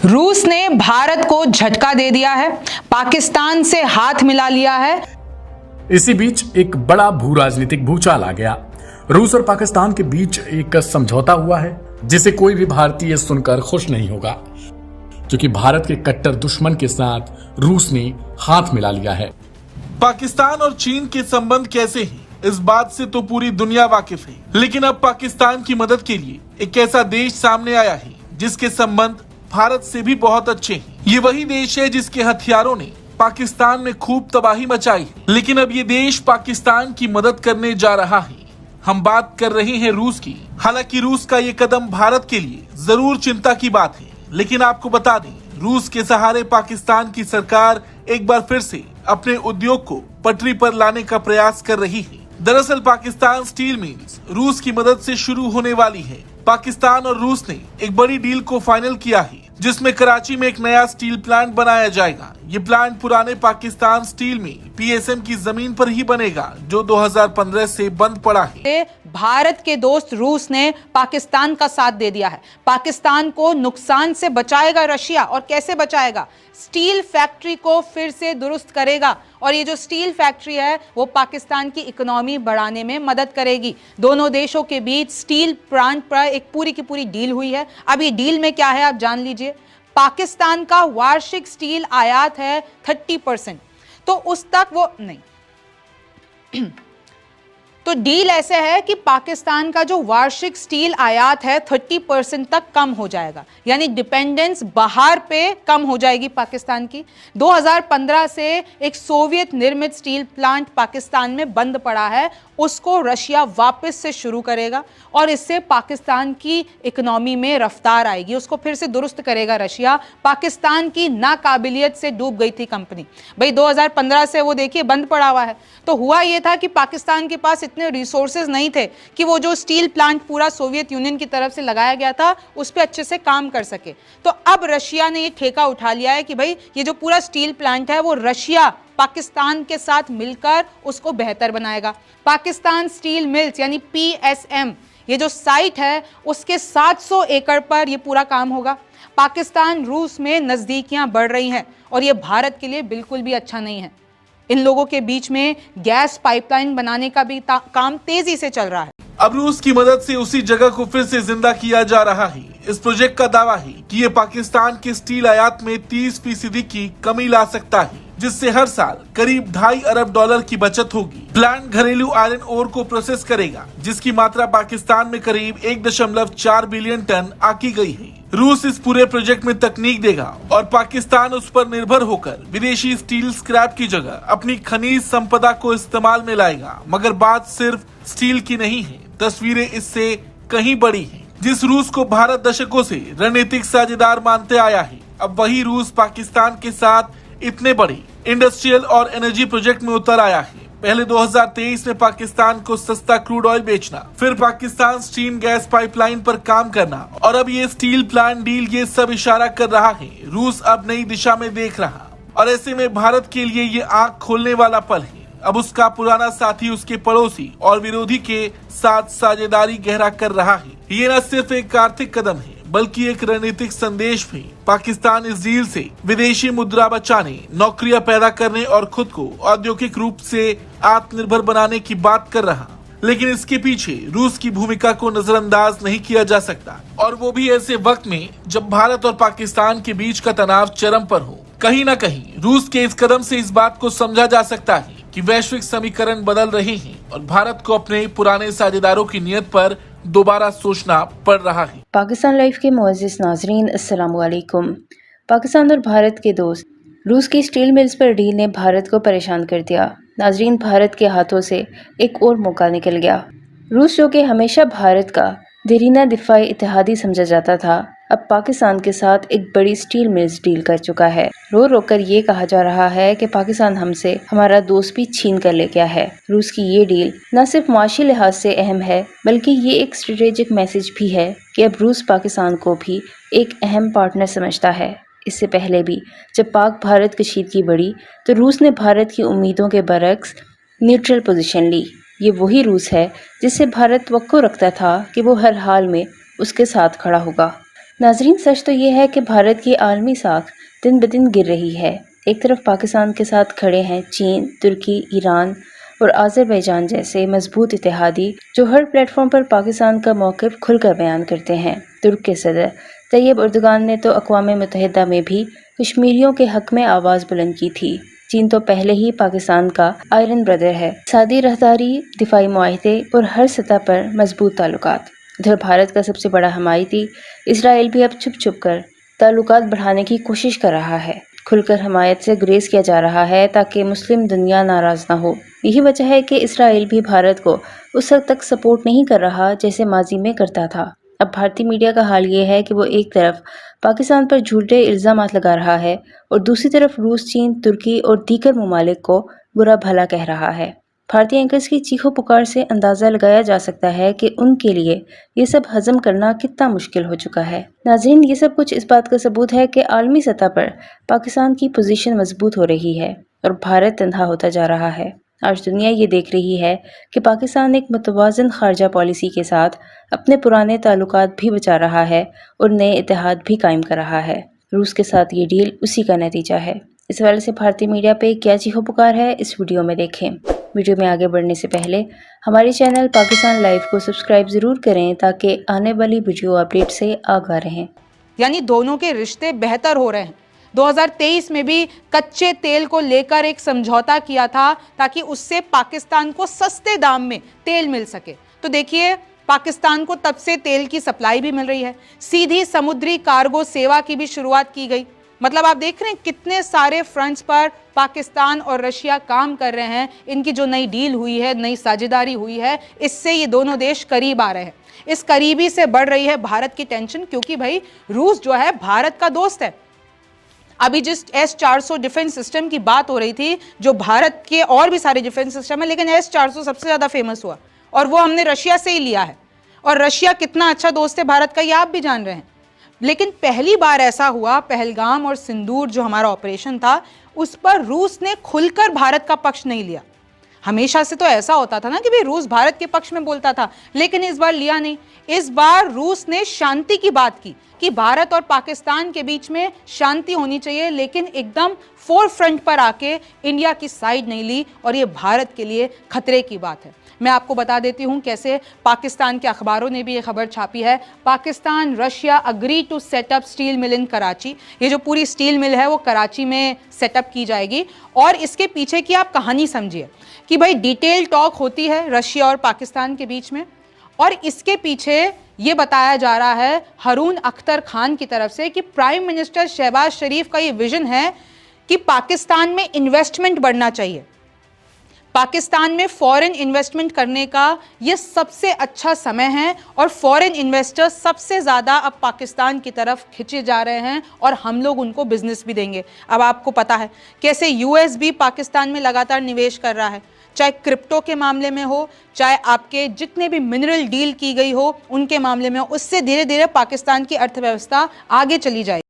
रूस ने भारत को झटका दे दिया है, पाकिस्तान से हाथ मिला लिया है। इसी बीच एक बड़ा भू राजनीतिक भूचाल आ गया। रूस और पाकिस्तान के बीच एक समझौता हुआ है जिसे कोई भी भारतीय सुनकर खुश नहीं होगा, क्योंकि भारत के कट्टर दुश्मन के साथ रूस ने हाथ मिला लिया है। पाकिस्तान और चीन के संबंध कैसे हैं, इस बात से तो पूरी दुनिया वाकिफ है। लेकिन अब पाकिस्तान की मदद के लिए एक ऐसा देश सामने आया है जिसके संबंध भारत से भी बहुत अच्छे हैं। ये वही देश है जिसके हथियारों ने पाकिस्तान में खूब तबाही मचाई है। लेकिन अब ये देश पाकिस्तान की मदद करने जा रहा है। हम बात कर रहे हैं रूस की। हालांकि रूस का ये कदम भारत के लिए जरूर चिंता की बात है, लेकिन आपको बता दें, रूस के सहारे पाकिस्तान की सरकार एक बार फिर से अपने उद्योग को पटरी पर लाने का प्रयास कर रही है। दरअसल पाकिस्तान स्टील मिल्स रूस की मदद से शुरू होने वाली है। पाकिस्तान और रूस ने एक बड़ी डील को फाइनल किया है, जिसमें कराची में एक नया स्टील प्लांट बनाया जाएगा। ये प्लांट पुराने पाकिस्तान स्टील में पीएसएम की जमीन पर ही बनेगा, जो 2015 से बंद पड़ा है। भारत के दोस्त रूस ने पाकिस्तान का साथ दे दिया है। पाकिस्तान को नुकसान से बचाएगा रशिया, और कैसे बचाएगा? स्टील फैक्ट्री को फिर से दुरुस्त करेगा, और ये जो स्टील फैक्ट्री है वो पाकिस्तान की इकोनॉमी बढ़ाने में मदद करेगी। दोनों देशों के बीच स्टील प्लांट पर एक पूरी की पूरी डील हुई है। अब ये डील में क्या है आप जान लीजिए। पाकिस्तान का वार्षिक स्टील आयात है 30%, तो उस तक वो नहीं तो डील ऐसे है कि पाकिस्तान का जो वार्षिक स्टील आयात है 30% तक कम हो जाएगा, यानी डिपेंडेंस बाहर पे कम हो जाएगी पाकिस्तान की। 2015 से एक सोवियत निर्मित स्टील प्लांट पाकिस्तान में बंद पड़ा है, उसको रशिया वापस से शुरू करेगा, और इससे पाकिस्तान की इकोनॉमी में रफ्तार आएगी। उसको फिर से दुरुस्त करेगा रशिया। पाकिस्तान की नाकाबिलियत से डूब गई थी कंपनी। भाई 2015 से वो देखिए बंद पड़ा हुआ है। तो हुआ ये था कि पाकिस्तान के पास इतने रिसोर्सेज नहीं थे कि वो जो स्टील प्लांट पूरा सोवियत यूनियन की तरफ से लगाया गया था उस पर अच्छे से काम कर सके। तो अब रशिया ने ये ठेका उठा लिया है कि भाई ये जो पूरा स्टील प्लांट है वो रशिया पाकिस्तान के साथ मिलकर उसको बेहतर बनाएगा। पाकिस्तान स्टील मिल्स यानी पीएसएम, ये जो साइट है उसके 700 एकड़ पर ये पूरा काम होगा। पाकिस्तान रूस में नजदीकियां बढ़ रही हैं, और ये भारत के लिए बिल्कुल भी अच्छा नहीं है। इन लोगों के बीच में गैस पाइपलाइन बनाने का भी काम तेजी से चल रहा है। अब रूस की मदद से उसी जगह को फिर से जिंदा किया जा रहा है। इस प्रोजेक्ट का दावा है कि ये पाकिस्तान के स्टील आयात में 30% की कमी ला सकता है, जिससे हर साल करीब $2.5 अरब की बचत होगी। प्लांट घरेलू आयरन ओर को प्रोसेस करेगा, जिसकी मात्रा पाकिस्तान में करीब 1.4 बिलियन टन आकी गई है। रूस इस पूरे प्रोजेक्ट में तकनीक देगा, और पाकिस्तान उस पर निर्भर होकर विदेशी स्टील स्क्रैप की जगह अपनी खनिज संपदा को इस्तेमाल में लाएगा। मगर बात सिर्फ स्टील की नहीं है, तस्वीरें इससे कहीं बड़ी हैं। जिस रूस को भारत दशकों से रणनीतिक साझेदार मानते आया है, अब वही रूस पाकिस्तान के साथ इतने बड़े इंडस्ट्रियल और एनर्जी प्रोजेक्ट में उतर आया है। पहले 2023 में पाकिस्तान को सस्ता क्रूड ऑयल बेचना, फिर पाकिस्तान स्ट्रीम गैस पाइपलाइन पर काम करना, और अब ये स्टील प्लांट डील, ये सब इशारा कर रहा है रूस अब नई दिशा में देख रहा। और ऐसे में भारत के लिए ये आंख खोलने वाला पल है। अब उसका पुराना साथी उसके पड़ोसी और विरोधी के साथ साझेदारी गहरा कर रहा है। ये न सिर्फ एक आर्थिक कदम है, बल्कि एक रणनीतिक संदेश भी। पाकिस्तान इस डील से विदेशी मुद्रा बचाने, नौकरियां पैदा करने और खुद को औद्योगिक रूप से आत्मनिर्भर बनाने की बात कर रहा। लेकिन इसके पीछे रूस की भूमिका को नजरअंदाज नहीं किया जा सकता, और वो भी ऐसे वक्त में जब भारत और पाकिस्तान के बीच का तनाव चरम पर हो। कहीं न कहीं रूस के इस कदम से इस बात को समझा जा सकता है कि वैश्विक समीकरण बदल रहे हैं, और भारत को अपने पुराने साझेदारों की नीयत पर दोबारा सोचना पड़ रहा है। पाकिस्तान लाइव के मुअज़्ज़िज़ नाज़रीन, अस्सलाम वालेकुम। पाकिस्तान और भारत के दोस्त रूस की स्टील मिल्स पर डील ने भारत को परेशान कर दिया। नाज़रीन, भारत के हाथों से एक और मौका निकल गया। रूस, जो कि हमेशा भारत का देरीना दिफाई इत्तेहादी समझा जाता था, अब पाकिस्तान के साथ एक बड़ी स्टील मिल्स डील कर चुका है। रो रो कर ये कहा जा रहा है कि पाकिस्तान हमसे हमारा दोस्त भी छीन कर ले गया है। रूस की ये डील न सिर्फ माशी लिहाज से अहम है, बल्कि ये एक स्ट्रेटेजिक मैसेज भी है कि अब रूस पाकिस्तान को भी एक अहम पार्टनर समझता है। इससे पहले भी जब पाक भारत कशीदगी बढ़ी तो रूस ने भारत की उम्मीदों के बरक्स न्यूट्रल पोजीशन ली। ये वही रूस है जिससे भारत तवक्को रखता था कि वो हर हाल में उसके साथ खड़ा होगा। नाजरीन, सच तो ये है कि भारत की आलमी साख दिन ब दिन गिर रही है। एक तरफ पाकिस्तान के साथ खड़े हैं चीन, तुर्की, ईरान और आज़रबैजान जैसे मजबूत इत्तेहादी जो हर प्लेटफॉर्म पर पाकिस्तान का मौक़िफ़ खुलकर बयान करते हैं। तुर्क के सदर तैयब अर्दोगान ने तो अक़वाम मुत्तहिदा में भी कश्मीरियों के हक में आवाज़ बुलंद की थी। चीन तो पहले ही पाकिस्तान का आयरन ब्रदर है। सादी राहदारी, दिफाई मुआहदे और हर सतह पर मजबूत ताल्लुकात। उधर भारत का सबसे बड़ा हमायती इसराइल भी अब छुप छुप कर ताल्लुकात बढ़ाने की कोशिश कर रहा है। खुलकर हमायत से गुरेज किया जा रहा है ताकि मुस्लिम दुनिया नाराज ना हो। यही वजह है कि इसराइल भी भारत को उस हद तक सपोर्ट नहीं कर रहा जैसे माजी में करता था। अब भारतीय मीडिया का हाल ये है कि वो एक तरफ पाकिस्तान पर झूठे इल्ज़ामात लगा रहा है और दूसरी तरफ रूस, चीन, तुर्की और दीगर ममालिक को बुरा भला कह रहा है। भारतीय एंकर्स की चीखों पुकार से अंदाज़ा लगाया जा सकता है कि उनके लिए ये सब हजम करना कितना मुश्किल हो चुका है। नाज़रीन, ये सब कुछ इस बात का सबूत है कि आलमी सतह पर पाकिस्तान की पोजीशन मजबूत हो रही है और भारत तन्हा होता जा रहा है। आज दुनिया ये देख रही है कि पाकिस्तान एक मुतवाज़िन खारजा पॉलिसी के साथ अपने पुराने ताल्लुकात भी बचा रहा है और नए इत्तेहाद भी कायम कर रहा है। रूस के साथ ये डील उसी का नतीजा है। इस हवाले से भारतीय मीडिया पे क्या चीखों पुकार है, इस वीडियो में देखें। वीडियो में आगे बढ़ने से पहले हमारे चैनल पाकिस्तान लाइव को सब्सक्राइब ज़रूर करें ताकि आने वाली वीडियो अपडेट से आगाह रहें। यानी दोनों के रिश्ते बेहतर हो रहे हैं। 2023 में भी कच्चे तेल को लेकर एक समझौता किया था ताकि उससे पाकिस्तान को सस्ते दाम में तेल मिल सके। तो देखिए, पाकिस्तान को तब से तेल की सप्लाई भी मिल रही है, सीधी समुद्री कार्गो सेवा की भी शुरुआत की गई। मतलब आप देख रहे हैं कितने सारे फ्रंट्स पर पाकिस्तान और रशिया काम कर रहे हैं। इनकी जो नई डील हुई है, नई साझेदारी हुई है, इससे ये दोनों देश करीब आ रहे हैं। इस करीबी से बढ़ रही है भारत की टेंशन, क्योंकि भाई रूस जो है भारत का दोस्त है। अभी जिस S-400 डिफेंस सिस्टम की बात हो रही थी, जो भारत के और भी सारे डिफेंस सिस्टम है, लेकिन S-400 सबसे ज्यादा फेमस हुआ और वो हमने रशिया से ही लिया है। और रशिया कितना अच्छा दोस्त है भारत का, ये आप भी जान रहे हैं। लेकिन पहली बार ऐसा हुआ, पहलगाम और सिंदूर जो हमारा ऑपरेशन था, उस पर रूस ने खुलकर भारत का पक्ष नहीं लिया। हमेशा से तो ऐसा होता था ना कि भाई रूस भारत के पक्ष में बोलता था, लेकिन इस बार लिया नहीं। इस बार रूस ने शांति की बात की कि भारत और पाकिस्तान के बीच में शांति होनी चाहिए, लेकिन एकदम फोर फ्रंट पर आके इंडिया की साइड नहीं ली, और ये भारत के लिए खतरे की बात है। मैं आपको बता देती हूं कैसे पाकिस्तान के अखबारों ने भी ये खबर छापी है। Pakistan Russia agree to set up steel mill in Karachi. ये जो पूरी स्टील मिल है वो कराची में सेटअप की जाएगी, और इसके पीछे की आप कहानी समझिए कि भाई डिटेल टॉक होती है रशिया और पाकिस्तान के बीच में, और इसके पीछे ये बताया जा रहा है हारून अख्तर खान की तरफ से कि प्राइम मिनिस्टर शहबाज शरीफ का ये विजन है कि पाकिस्तान में इन्वेस्टमेंट बढ़ना चाहिए। पाकिस्तान में फॉरेन इन्वेस्टमेंट करने का ये सबसे अच्छा समय है, और फॉरेन इन्वेस्टर्स सबसे ज़्यादा अब पाकिस्तान की तरफ खिंचे जा रहे हैं, और हम लोग उनको बिजनेस भी देंगे। अब आपको पता है कैसे यूएस भी पाकिस्तान में लगातार निवेश कर रहा है, चाहे क्रिप्टो के मामले में हो, चाहे आपके जितने भी मिनरल डील की गई हो उनके मामले में हो। उससे धीरे धीरे पाकिस्तान की अर्थव्यवस्था आगे चली जाएगी।